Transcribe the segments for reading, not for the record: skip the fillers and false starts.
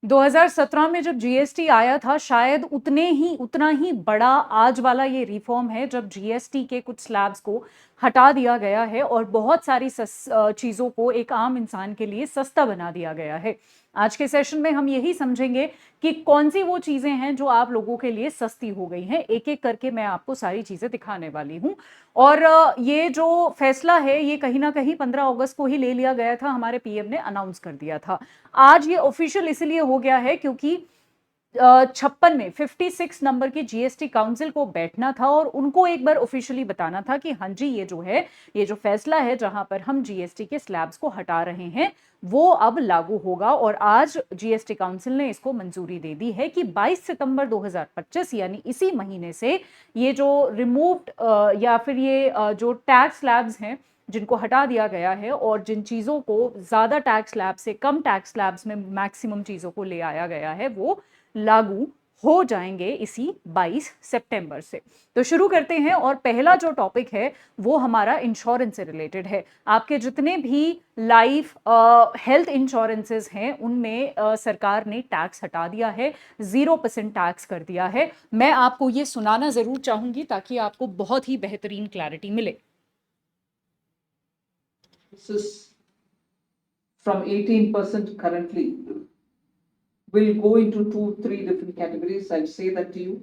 2017 में जब जीएसटी आया था, शायद उतना ही बड़ा आज वाला ये रिफॉर्म है जब जीएसटी के कुछ स्लैब्स को हटा दिया गया है और बहुत सारी चीज़ों को एक आम इंसान के लिए सस्ता बना दिया गया है। आज के सेशन में हम यही समझेंगे कि कौन सी वो चीज़ें हैं जो आप लोगों के लिए सस्ती हो गई हैं। एक एक करके मैं आपको सारी चीज़ें दिखाने वाली हूँ। और ये जो फैसला है ये कहीं ना कहीं 15 अगस्त को ही ले लिया गया था, हमारे पीएम ने अनाउंस कर दिया था। आज ये ऑफिशियल इसलिए हो गया है क्योंकि 56 में 56 नंबर की जीएसटी काउंसिल को बैठना था और उनको एक बार ऑफिशियली बताना था कि हाँ जी, ये जो है, ये जो फैसला है जहां पर हम जीएसटी के स्लैब्स को हटा रहे हैं वो अब लागू होगा। और आज जीएसटी काउंसिल ने इसको मंजूरी दे दी है कि 22 सितंबर 2025 यानी इसी महीने से ये जो रिमूव्ड या फिर ये जो टैक्स स्लैब्स हैं जिनको हटा दिया गया है और जिन चीज़ों को ज़्यादा टैक्स स्लैब से कम टैक्स स्लैब्स में मैक्सिमम चीज़ों को ले आया गया है, वो लागू हो जाएंगे इसी 22 सितंबर से। तो शुरू करते हैं और पहला जो टॉपिक है वो हमारा इंश्योरेंस से रिलेटेड है। आपके जितने भी लाइफ हेल्थ इंश्योरेंसेस हैं उनमें सरकार ने टैक्स हटा दिया है, 0% टैक्स कर दिया है। मैं आपको ये सुनाना जरूर चाहूंगी ताकि आपको बहुत ही बेहतरीन क्लैरिटी मिले। This is from 18% currently will go into 3 different categories. I'll say that to you.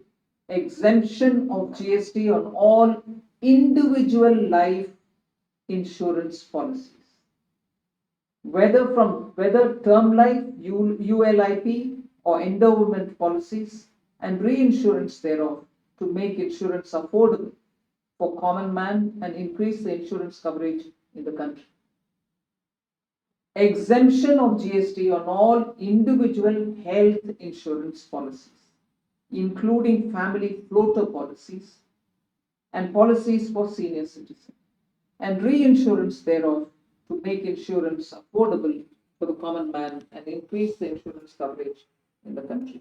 Exemption of GST on all individual life insurance policies, whether term life, ULIP or endowment policies, and reinsurance thereof, to make insurance affordable for common man and increase the insurance coverage in the country. Exemption of GST on all individual health insurance policies, including family floater policies and policies for senior citizens, and reinsurance thereof, to make insurance affordable for the common man and increase the insurance coverage in the country.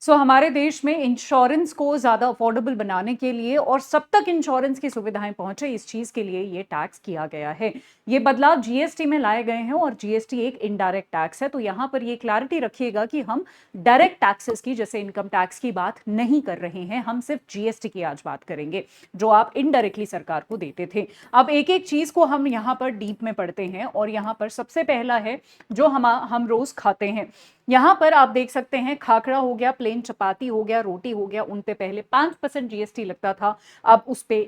हमारे देश में insurance को ज़्यादा affordable बनाने के लिए और सब तक इंश्योरेंस की सुविधाएं पहुंचे, इस चीज़ के लिए ये टैक्स किया गया है। ये बदलाव जीएसटी में लाए गए हैं और जीएसटी एक इनडायरेक्ट टैक्स है। तो यहाँ पर ये क्लैरिटी रखिएगा कि हम डायरेक्ट टैक्सेस की, जैसे इनकम टैक्स की बात नहीं कर रहे हैं, हम सिर्फ जीएसटी की आज बात करेंगे जो आप इनडायरेक्टली सरकार को देते थे। अब एक एक चीज़ को हम यहाँ पर डीप में पढ़ते हैं और यहाँ पर सबसे पहला है जो हम रोज़ खाते हैं। यहाँ पर आप देख सकते हैं, खाखरा हो गया, प्लेन चपाती हो गया, रोटी हो गया, उन पे पहले 5% जीएसटी लगता था, अब उस पे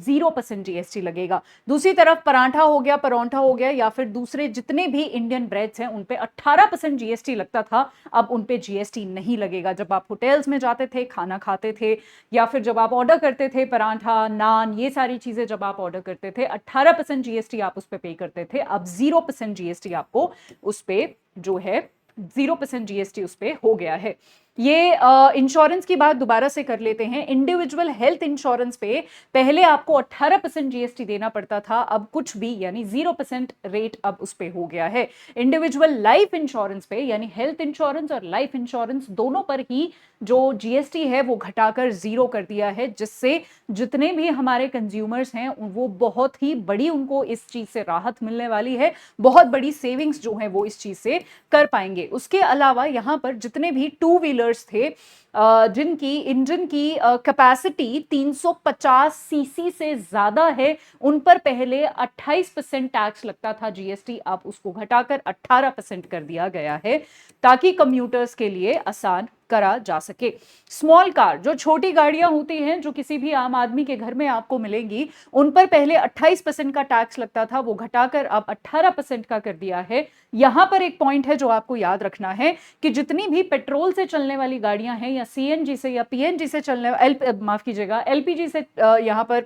0% जीएसटी लगेगा। दूसरी तरफ पराठा हो गया, परौंठा हो गया, या फिर दूसरे जितने भी इंडियन ब्रेड्स हैं उन पे 18% जीएसटी लगता था, अब उन पे जीएसटी नहीं लगेगा। जब आप होटल्स में जाते थे, खाना खाते थे, या फिर जब आप ऑर्डर करते थे पराठा, नान, ये सारी चीजें जब आप ऑर्डर करते थे, 18% जीएसटी आप उस पे करते थे। अब 0% जीएसटी आपको उस पे जो है 0% जीएसटी उस पे हो गया है। ये इंश्योरेंस की बात दोबारा से कर लेते हैं। इंडिविजुअल हेल्थ इंश्योरेंस पे पहले आपको 18% जीएसटी देना पड़ता था, अब कुछ भी यानी 0% रेट अब उस पे हो गया है। इंडिविजुअल लाइफ इंश्योरेंस पे यानी हेल्थ इंश्योरेंस और लाइफ इंश्योरेंस दोनों पर ही जो जीएसटी है वो घटाकर 0 कर दिया है, जिससे जितने भी हमारे कंज्यूमर्स हैं वो बहुत ही बड़ी, उनको इस चीज से राहत मिलने वाली है, बहुत बड़ी सेविंग्स जो है वो इस चीज से कर पाएंगे। उसके अलावा यहाँ पर जितने भी टू व्हीलर्स थे जिनकी इंजन की कैपेसिटी 350 सीसी से ज्यादा है, उन पर पहले 28% टैक्स लगता था जीएसटी, अब उसको घटाकर 18% कर दिया गया है ताकि कम्यूटर्स के लिए आसान करा जा सके। स्मॉल कार, जो छोटी गाड़ियां होती हैं जो किसी भी आम आदमी के घर में आपको मिलेंगी, उन पर पहले 28% का टैक्स लगता था, वो घटाकर अब 18% का कर दिया है। यहां पर एक पॉइंट है जो आपको याद रखना है कि जितनी भी पेट्रोल से चलने वाली गाड़ियां हैं या सीएनजी से या पीएनजी से चलने, माफ कीजिएगा, एलपीजी से, यहां पर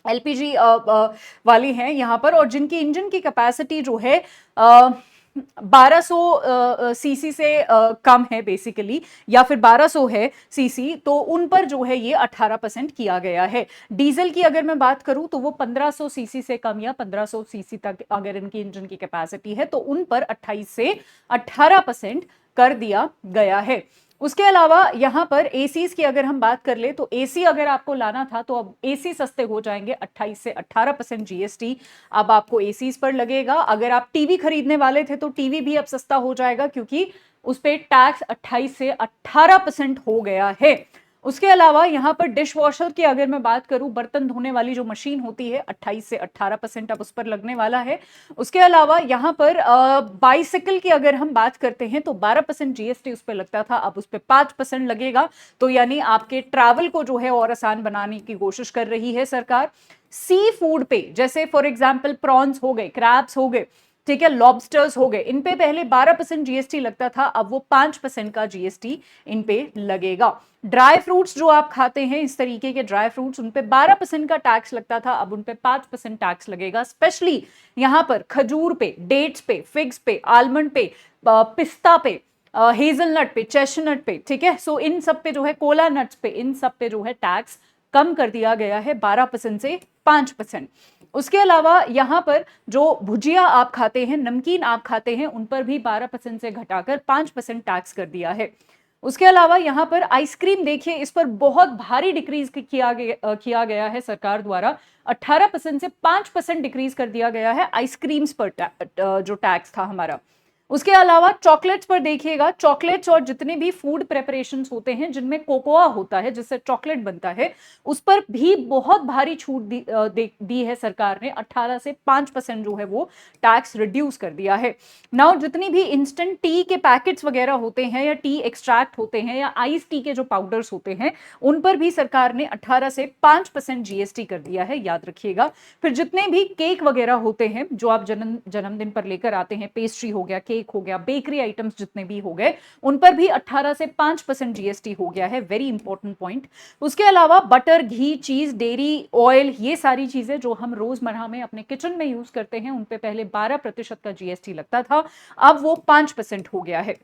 एलपीजी वाली हैं यहां पर, और जिनकी इंजन की कैपेसिटी जो है 1200 सीसी से कम है बेसिकली, या फिर 1200 है सीसी, तो उन पर जो है ये 18% किया गया है। डीजल की अगर मैं बात करूं तो वो 1500 सीसी से कम या 1500 सीसी तक अगर इनकी इंजन की कैपेसिटी है तो उन पर 28 से 18% कर दिया गया है। उसके अलावा यहाँ पर एसीज की अगर हम बात कर ले तो एसी अगर आपको लाना था तो अब एसी सस्ते हो जाएंगे, 28 से 18% जीएसटी अब आपको एसीज पर लगेगा। अगर आप टीवी खरीदने वाले थे तो टीवी भी अब सस्ता हो जाएगा, क्योंकि उस पर टैक्स 28 से 18% हो गया है। उसके अलावा यहाँ पर डिश वॉशर की अगर मैं बात करूं, बर्तन धोने वाली जो मशीन होती है, 28 से 18% अब उस पर लगने वाला है। उसके अलावा यहाँ पर बाइसिकल की अगर हम बात करते हैं तो 12% जीएसटी उस पर लगता था, अब उस पर 5% लगेगा। तो यानी आपके ट्रैवल को जो है और आसान बनाने की कोशिश कर रही है सरकार। सी फूड पे, जैसे फॉर एग्जाम्पल प्रॉन्स हो गए, क्रैब्स हो गए, ठीक है, लॉबस्टर्स हो गए, इन पे पहले 12% जीएसटी लगता था, अब वो 5% का जीएसटी इन पे लगेगा। ड्राई फ्रूट्स जो आप खाते हैं, इस तरीके के ड्राई फ्रूट्स, उन पे 12% का टैक्स लगता था, अब उन पे 5% टैक्स लगेगा। स्पेशली यहां पर खजूर पे, डेट्स पे, फिग्स पे, आलमंड पे, पिस्ता पे, हेजलनट पे, चेस्टनट पे, ठीक है, सो इन सब पे जो है, कोला नट्स पे, इन सब पे जो है टैक्स कम कर दिया गया है 12% से 5%। उसके अलावा यहां पर जो भुजिया आप खाते हैं, नमकीन आप खाते हैं, उन पर भी 12% से घटाकर 5% टैक्स कर दिया है। उसके अलावा यहां पर आइसक्रीम देखिए, इस पर बहुत भारी डिक्रीज किया गया है सरकार द्वारा। 18% से 5% डिक्रीज कर दिया गया है आइसक्रीम्स पर जो टैक्स था हमारा। उसके अलावा चॉकलेट्स पर देखिएगा, चॉकलेट्स और जितने भी फूड प्रेपरेशंस होते हैं जिनमें कोकोआ होता है, जिससे चॉकलेट बनता है, उस पर भी बहुत भारी छूट दी है सरकार ने। 18 से 5% जो है वो टैक्स रिड्यूस कर दिया है। नाउ जितनी भी इंस्टेंट टी के पैकेट्स वगैरह होते हैं, या टी एक्सट्रैक्ट होते हैं, या आइस टी के जो पाउडर्स होते हैं, उन पर भी सरकार ने 18 से 5% जीएसटी कर दिया है, याद रखिएगा। फिर जितने भी केक वगैरह होते हैं जो आप जन्मदिन पर लेकर आते हैं, पेस्ट्री हो गया, केक हो गया, बेकरी आइटम्स जितने भी हो गए, उन पर भी 18 से 5% जीएसटी हो गया है। Very important point. उसके अलावा बटर, घी, चीज, डेयरी ऑयल, ये सारी चीजें जो हम रोजमर्रा में अपने किचन में यूज करते हैं, उन पे पहले 12% का जीएसटी लगता था, अब वो 5% हो गया है।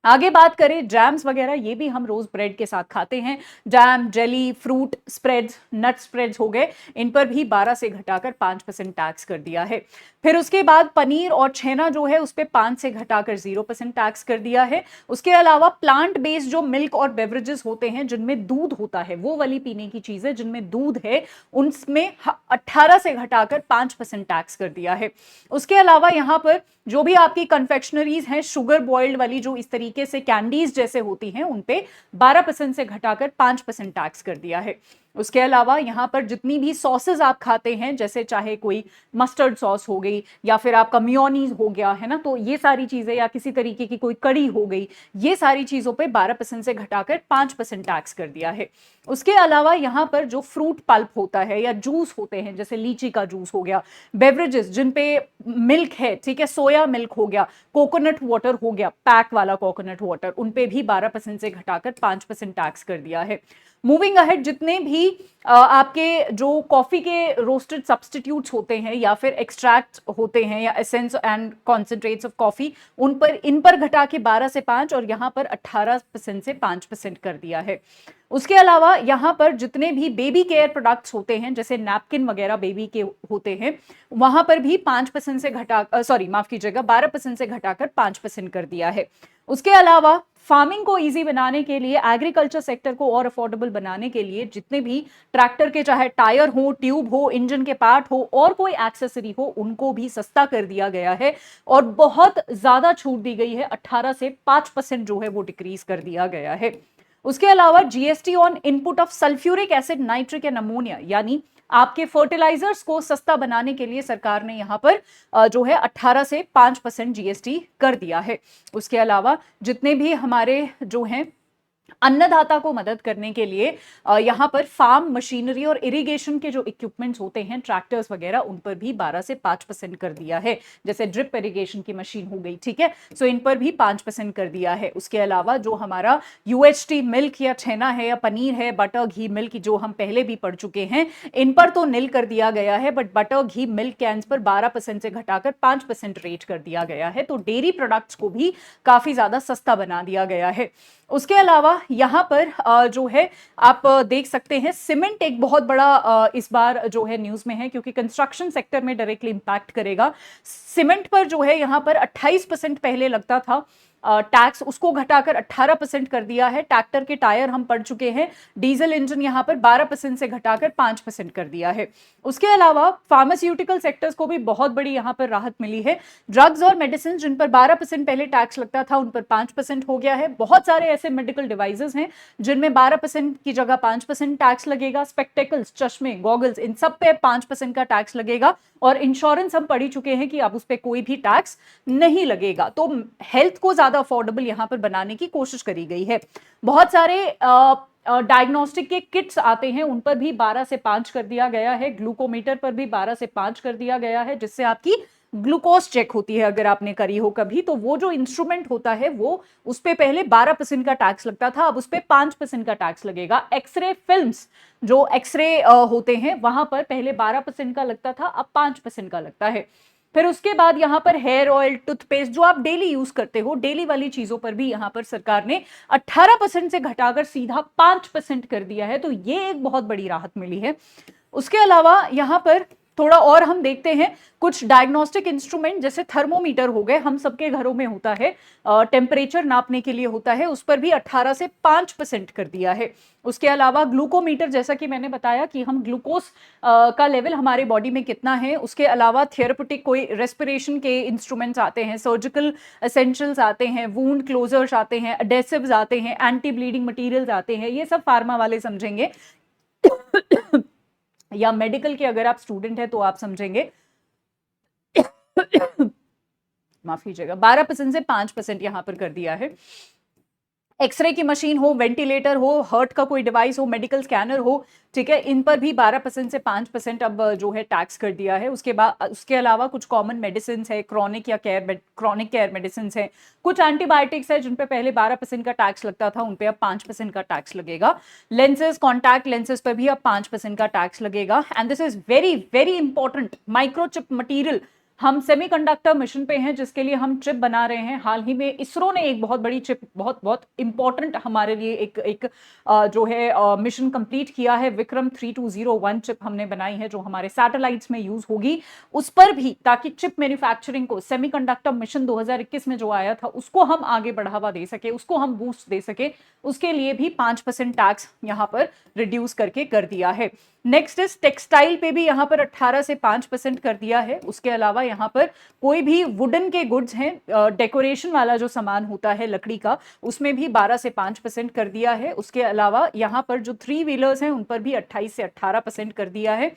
आगे बात करें जैम्स वगैरह, ये भी हम रोज ब्रेड के साथ खाते हैं, जैम, जेली, फ्रूट स्प्रेड्स, नट स्प्रेड्स हो गए, इन पर भी 12 से घटाकर 5% टैक्स कर दिया है। फिर उसके बाद पनीर और छेना जो है, उस पर 5 से घटाकर 0% टैक्स कर दिया है। उसके अलावा प्लांट बेस्ड जो मिल्क और बेवरेजेस होते हैं जिनमें दूध होता है, वो वाली पीने की चीजें जिनमें दूध है, उनमें 18 से घटाकर 5% टैक्स कर दिया है। उसके अलावा यहां पर जो भी आपकी कन्फेक्शनरीज हैं, शुगर बॉइल्ड वाली जो इस तरीके से कैंडीज जैसे होती हैं, उन पे 12% से घटाकर 5% टैक्स कर दिया है। उसके अलावा यहां पर जितनी भी सॉसेज आप खाते हैं, जैसे चाहे कोई मस्टर्ड सॉस हो गई, या फिर आपका मियोनीज हो गया है ना, तो ये सारी चीजें, या किसी तरीके की कोई कड़ी हो गई, ये सारी चीजों पे 12% से घटाकर 5% टैक्स कर दिया है। उसके अलावा यहां पर जो फ्रूट पल्प होता है या जूस होते हैं, जैसे लीची का जूस हो गया, बेवरेजेस जिन पे मिल्क है, ठीक है, सोया मिल्क हो गया, कोकोनट वाटर हो गया, पैक वाला कोकोनट वाटर, उन पे भी 12% से घटाकर 5% टैक्स कर दिया है। मूविंग अहेड, जितने भी आपके जो कॉफी के रोस्टेड सब्सटीट्यूट्स होते हैं, या फिर एक्सट्रैक्ट होते हैं, या essence and concentrates of coffee, इन पर घटा के 12 से 5, और यहां पर 18% से 5% कर दिया है। उसके अलावा यहां पर जितने भी बेबी केयर प्रोडक्ट्स होते हैं, जैसे नैपकिन वगैरह बेबी के होते हैं, वहां पर भी 5% से माफ कीजिएगा, 12% से घटाकर 5% कर दिया है। उसके अलावा फार्मिंग को इजी बनाने के लिए, एग्रीकल्चर सेक्टर को और अफोर्डेबल बनाने के लिए, जितने भी ट्रैक्टर के चाहे टायर हो, ट्यूब हो, इंजन के पार्ट हो, और कोई एक्सेसरी हो, उनको भी सस्ता कर दिया गया है, और बहुत ज्यादा छूट दी गई है। 18 से 5% जो है वो डिक्रीज कर दिया गया है। उसके अलावा GST on input of sulphuric acid, nitric and ammonia, यानी आपके फर्टिलाइजर्स को सस्ता बनाने के लिए सरकार ने यहां पर जो है 18 से 5% जीएसटी कर दिया है। उसके अलावा जितने भी हमारे जो हैं अन्नदाता को मदद करने के लिए यहां पर फार्म मशीनरी और इरिगेशन के जो इक्विपमेंट्स होते हैं, ट्रैक्टर्स वगैरह, उन पर भी 12 से 5% कर दिया है। जैसे ड्रिप इरिगेशन की मशीन हो गई, ठीक है, सो इन पर भी 5% कर दिया है। उसके अलावा जो हमारा यूएचटी मिल्क या छेना है, या पनीर है, बटर, घी, मिल्क, जो हम पहले भी पढ़ चुके हैं, इन पर तो नील कर दिया गया है, बट बटर, घी, मिल्क कैंस पर 12% से घटाकर 5% रेट कर दिया गया है। तो डेयरी प्रोडक्ट्स को भी काफी ज्यादा सस्ता बना दिया गया है। उसके अलावा यहां पर जो है आप देख सकते हैं, सीमेंट एक बहुत बड़ा इस बार जो है न्यूज में है, क्योंकि कंस्ट्रक्शन सेक्टर में डायरेक्टली इंपैक्ट करेगा। सीमेंट पर जो है यहां पर 28% पहले लगता था, टैक्स उसको घटाकर 18% कर दिया है। ट्रैक्टर के टायर हम पढ़ चुके हैं, डीजल इंजन यहाँ पर 12% से घटाकर 5% कर दिया है। उसके अलावा फार्मास्यूटिकल सेक्टर्स को भी बहुत बड़ी यहाँ पर राहत मिली है। ड्रग्स और मेडिसिन जिन पर 12% पहले टैक्स लगता था, उन पर 5% हो गया है। बहुत सारे ऐसे मेडिकल डिवाइसेस हैं जिनमें 12% की जगह 5% टैक्स लगेगा। स्पेक्टेकल्स, चश्मे, गॉगल्स, इन सब पे 5% का टैक्स लगेगा। और इंश्योरेंस हम पढ़ ही चुके हैं कि अब उस पर कोई भी टैक्स नहीं लगेगा। तो हेल्थ को ज्यादा अफोर्डेबल यहां पर बनाने की कोशिश करी गई है। बहुत सारे डायग्नोस्टिक के किट्स आते हैं, उन पर भी 12 से 5 कर दिया गया है। ग्लूकोमीटर पर भी 12 से 5 कर दिया गया है, जिससे आपकी ग्लूकोज चेक होती है अगर आपने करी हो कभी, तो वो जो इंस्ट्रूमेंट होता है वो उस पे पहले 12% का टैक्स लगता था, अब उस पे 5% का टैक्स लगेगा। एक्सरे फिल्म्स, जो एक्सरे होते हैं, वहां पर पहले 12% का लगता था, अब 5% का लगता है। फिर उसके बाद यहाँ पर हेयर ऑयल, टूथपेस्ट, जो आप डेली यूज करते हो, डेली वाली चीजों पर भी यहाँ पर सरकार ने 18% से घटाकर सीधा 5% कर दिया है। तो ये एक बहुत बड़ी राहत मिली है। उसके अलावा यहाँ पर थोड़ा और हम देखते हैं, कुछ डायग्नोस्टिक इंस्ट्रूमेंट जैसे थर्मोमीटर हो गए, हम सबके घरों में होता है, टेम्परेचर नापने के लिए होता है, उस पर भी 18 से 5% कर दिया है। उसके अलावा ग्लूकोमीटर, जैसा कि मैंने बताया कि हम ग्लूकोज का लेवल हमारे बॉडी में कितना है। उसके अलावा थेरेपेटिक कोई रेस्पिरेशन के इंस्ट्रूमेंट्स आते हैं, सर्जिकल एसेंशियल्स आते हैं, वूंड क्लोजर्स आते हैं, एडेसिव्स आते हैं, एंटी ब्लीडिंग मटीरियल्स आते हैं, ये सब फार्मा वाले समझेंगे या मेडिकल के अगर आप स्टूडेंट हैं तो आप समझेंगे। माफ कीजिएगा, 12% से 5% यहां पर कर दिया है। एक्सरे की मशीन हो, वेंटिलेटर हो, हार्ट का कोई डिवाइस हो, मेडिकल स्कैनर हो, ठीक है, इन पर भी 12% से 5% अब जो है टैक्स कर दिया है। उसके बाद उसके अलावा कुछ कॉमन मेडिसिन है, क्रॉनिक केयर मेडिसिन है, कुछ एंटीबायोटिक्स है जिन पे पहले 12% का टैक्स लगता था, उन पे अब 5% का टैक्स लगेगा। लेंसेज, कॉन्टैक्ट लेंसेज पर भी अब 5% का टैक्स लगेगा। And this is very very important, microchip material. हम सेमीकंडक्टर मिशन पे हैं जिसके लिए हम चिप बना रहे हैं। हाल ही में इसरो ने एक बहुत बड़ी चिप, बहुत बहुत इंपॉर्टेंट हमारे लिए एक जो है मिशन कंप्लीट किया है। विक्रम 3201 चिप हमने बनाई है जो हमारे सैटेलाइट्स में यूज होगी। उस पर भी, ताकि चिप मैन्युफैक्चरिंग को, सेमीकंडक्टर मिशन 2021 में जो आया था उसको हम आगे बढ़ावा दे सके, उसको हम बूस्ट दे सके, उसके लिए भी 5% टैक्स यहां पर रिड्यूस करके कर दिया है। नेक्स्ट इज टेक्सटाइल पे भी यहां पर 18 से 5% कर दिया है। उसके अलावा यहां पर कोई भी वुडन के गुड्स हैं, डेकोरेशन वाला जो सामान होता है लकड़ी का, उसमें भी 12 से 5% कर दिया है। उसके अलावा यहां पर जो 3 व्हीलर्स हैं उन पर भी 28 से 18% कर दिया है।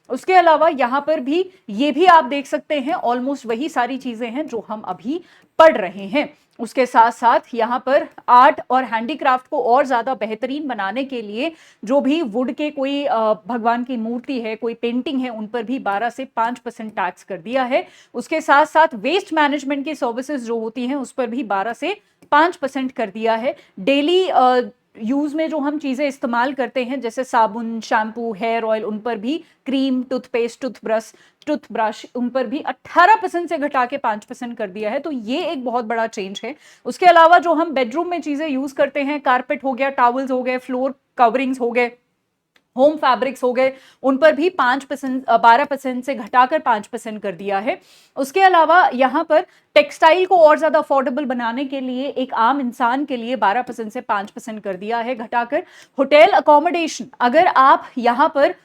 उसके अलावा यहां पर भी, ये भी आप देख सकते हैं, ऑलमोस्ट वही सारी चीजें हैं जो हम अभी पढ़ रहे हैं। उसके साथ साथ यहाँ पर आर्ट और हैंडीक्राफ्ट को और ज्यादा बेहतरीन बनाने के लिए जो भी वुड के कोई भगवान की मूर्ति है, कोई पेंटिंग है, उन पर भी 12 से 5% टैक्स कर दिया है। उसके साथ साथ वेस्ट मैनेजमेंट की सर्विसेज जो होती हैं उस पर भी 12 से 5% कर दिया है। डेली यूज में जो हम चीजें इस्तेमाल करते हैं जैसे साबुन, शैम्पू, हेयर ऑयल, उन पर भी, क्रीम, टूथपेस्ट, टूथब्रश, उन पर भी 18% से घटा के 5% कर दिया है। तो ये एक बहुत बड़ा चेंज है। उसके अलावा जो हम बेडरूम में चीजें यूज करते हैं, कारपेट हो गया, टॉवल्स हो गए, फ्लोर कवरिंग्स हो गए, होम फैब्रिक्स हो गए, उन पर भी 12% से घटाकर 5% कर दिया है। उसके अलावा यहां पर टेक्सटाइल को और ज्यादा अफोर्डेबल बनाने के लिए एक आम इंसान के लिए 12% से 5% कर दिया है घटाकर। होटल अकोमोडेशन, अगर आप यहां पर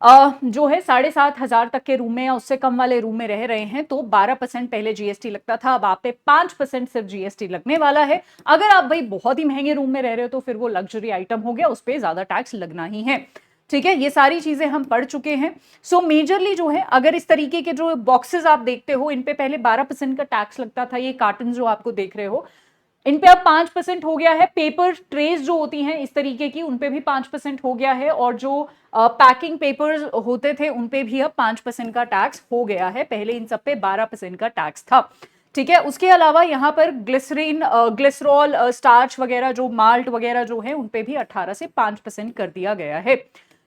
जो है 7,500 तक के रूम में या उससे कम वाले रूम में रह रहे हैं तो 12% पहले जीएसटी लगता था, अब आप पे 5% सिर्फ जीएसटी लगने वाला है। अगर आप भाई बहुत ही महंगे रूम में रह रहे हो तो फिर वो लग्जरी आइटम हो गया, उस पर ज्यादा टैक्स लगना ही है। ठीक है, ये सारी चीजें हम पढ़ चुके हैं। सो मेजरली जो है, अगर इस तरीके के जो बॉक्सेस आप देखते हो, इन पे पहले 12% का टैक्स लगता था। ये कार्टन जो आपको देख रहे हो, इन पे अब 5% हो गया है। पेपर ट्रेज जो होती हैं इस तरीके की, उन पे भी 5% हो गया है। और जो पैकिंग पेपर्स होते थे उन पे भी अब 5% का टैक्स हो गया है। पहले इन सब पे 12% का टैक्स था। ठीक है, उसके अलावा यहाँ पर ग्लिसरीन, ग्लिसरॉल, स्टार्च वगैरह, जो माल्ट वगैरह जो है, उन पे भी 18 से 5% कर दिया गया है।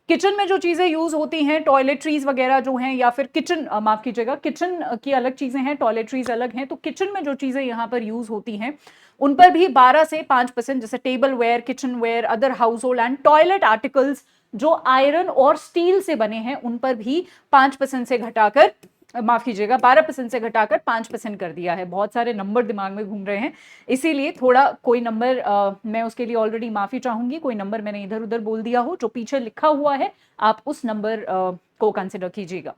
किचन में जो चीजें यूज होती हैं, टॉयलेटरीज वगैरह जो हैं, या फिर किचन, माफ कीजिएगा, किचन की अलग चीजें हैं, टॉयलेटरीज अलग हैं, तो किचन में जो चीजें यहाँ पर यूज होती हैं उन पर भी 12 से 5%, जैसे tableware, kitchenware, other household and toilet articles जो आयरन और स्टील से बने हैं, उन पर भी 5% से घटाकर माफ कीजिएगा 12% से घटाकर 5% कर दिया है। बहुत सारे नंबर दिमाग में घूम रहे हैं, इसीलिए थोड़ा कोई नंबर मैं उसके लिए ऑलरेडी माफी चाहूंगी, कोई नंबर मैंने इधर उधर बोल दिया हो, जो पीछे लिखा हुआ है आप उस नंबर को कंसिडर कीजिएगा।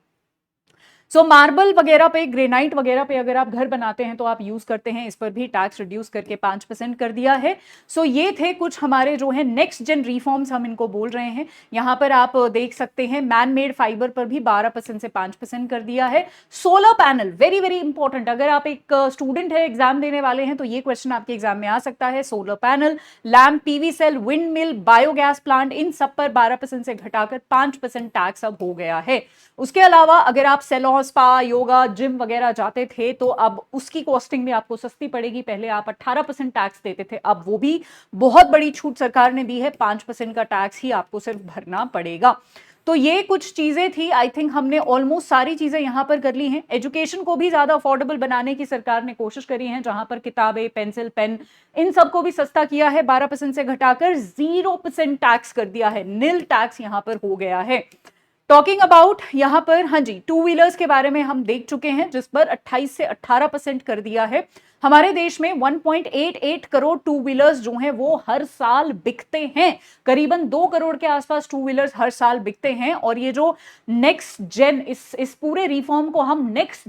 सो मार्बल वगैरह पे, ग्रेनाइट वगैरह पे अगर आप घर बनाते हैं तो आप यूज करते हैं, इस पर भी टैक्स रिड्यूस करके 5% कर दिया है। सो ये थे कुछ हमारे जो है नेक्स्ट जेन रिफॉर्म्स, हम इनको बोल रहे हैं। यहाँ पर आप देख सकते हैं मैन मेड फाइबर पर भी 12% से 5% कर दिया है। Solar panel, very very important, अगर आप एक स्टूडेंट है, एग्जाम देने वाले हैं, तो ये क्वेश्चन आपके एग्जाम में आ सकता है। Solar panel, lamp, PV cell, wind mill, biogas plant, इन सब पर 12% से घटाकर 5% टैक्स अब हो गया है। उसके अलावा अगर आप सैलून, स्पा, योगा, जिम वगैरह जाते थे तो अब उसकी कॉस्टिंग भी आपको सस्ती पड़ेगी। पहले आप 18% टैक्स देते थे, अब वो भी बहुत बड़ी छूट सरकार ने दी है, 5% का टैक्स ही आपको सिर्फ भरना पड़ेगा। तो ये कुछ चीजें थी, आई थिंक हमने ऑलमोस्ट सारी चीजें यहां पर कर ली हैं। एजुकेशन को भी ज्यादा अफोर्डेबल बनाने की सरकार ने कोशिश करी है, जहां पर किताबें, पेंसिल, पेन, इन सबको भी सस्ता किया है, 12% से घटाकर 0% टैक्स कर दिया है, नील टैक्स यहां पर हो गया है। टॉकिंग अबाउट यहाँ पर, हाँ जी, टू व्हीलर्स के बारे में हम देख चुके हैं, जिस पर 28 से 18% कर दिया है। हमारे देश में 1.88 करोड़ टू व्हीलर्स जो हैं वो हर साल बिकते हैं, करीबन 2 करोड़ के आसपास टू व्हीलर्स हर साल बिकते हैं। और ये जो नेक्स्ट जेन, इस पूरे रिफॉर्म को हम नेक्स्ट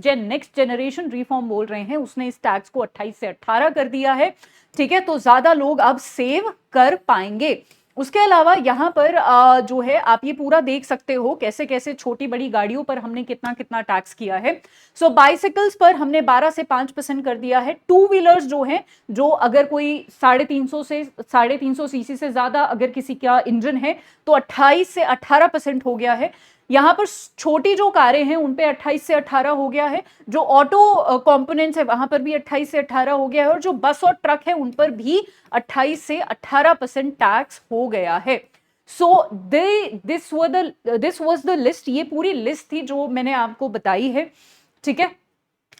जनरेशन रिफॉर्म बोल रहे हैं, उसने इस टैक्स को 28 से 18 कर दिया है। ठीक है, तो ज्यादा लोग अब सेव कर पाएंगे। उसके अलावा यहाँ पर जो है आप ये पूरा देख सकते हो कैसे कैसे छोटी बड़ी गाड़ियों पर हमने कितना कितना टैक्स किया है। सो बाइसिकल्स पर हमने 12 से 5% कर दिया है। टू व्हीलर्स जो हैं, जो अगर कोई 350 सीसी से ज्यादा अगर किसी का इंजन है तो 28 से 18% हो गया है। यहाँ पर छोटी जो कारें हैं उन पे 28 से 18 हो गया है, जो ऑटो कंपोनेंट्स है वहां पर भी 28 से 18 हो गया है, और जो बस और ट्रक है उन पर भी 28 से 18% टैक्स हो गया है। So this was the list, ये पूरी लिस्ट थी जो मैंने आपको बताई है। ठीक है,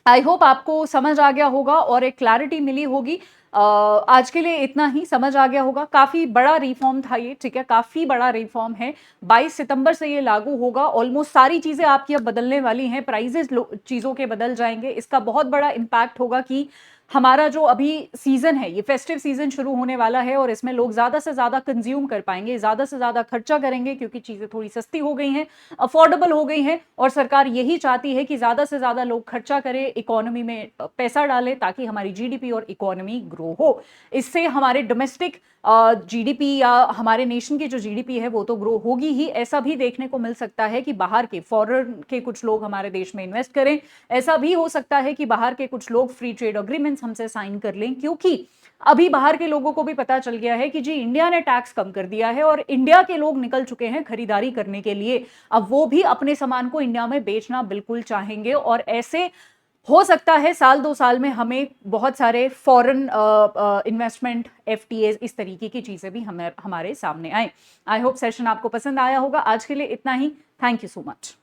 आई होप आपको समझ आ गया होगा और एक क्लैरिटी मिली होगी। आज के लिए इतना ही, समझ आ गया होगा। काफी बड़ा रिफॉर्म था ये, ठीक है, काफी बड़ा रिफॉर्म है। 22 सितंबर से ये लागू होगा। ऑलमोस्ट सारी चीजें आपकी अब बदलने वाली हैं, प्राइजेस चीजों के बदल जाएंगे। इसका बहुत बड़ा इंपैक्ट होगा कि हमारा जो अभी सीजन है, ये फेस्टिव सीजन शुरू होने वाला है और इसमें लोग ज्यादा से ज्यादा कंज्यूम कर पाएंगे, ज्यादा से ज्यादा खर्चा करेंगे, क्योंकि चीजें थोड़ी सस्ती हो गई हैं, अफोर्डेबल हो गई हैं। और सरकार यही चाहती है कि ज्यादा से ज्यादा लोग खर्चा करें, इकोनॉमी में पैसा डालें, ताकि हमारी जीडीपी और इकोनॉमी ग्रो हो। इससे हमारे डोमेस्टिक जीडीपी या हमारे नेशन की जो जीडीपी है वो तो ग्रो होगी ही, ऐसा भी देखने को मिल सकता है कि बाहर के फॉरेन के कुछ लोग हमारे देश में इन्वेस्ट करें। ऐसा भी हो सकता है कि बाहर के कुछ लोग फ्री ट्रेड अग्रीमेंट्स हमसे साइन कर लें, क्योंकि अभी बाहर के लोगों को भी पता चल गया है कि जी इंडिया ने टैक्स कम कर दिया है और इंडिया के लोग निकल चुके हैं खरीदारी करने के लिए। अब वो भी अपने सामान को इंडिया में बेचना बिल्कुल चाहेंगे, और ऐसे हो सकता है साल 2 साल में हमें बहुत सारे फॉरेन इन्वेस्टमेंट, एफटीएज, इस तरीके की चीजें भी हमारे सामने आए। आई होप सेशन आपको पसंद आया होगा। आज के लिए इतना ही। Thank you so much.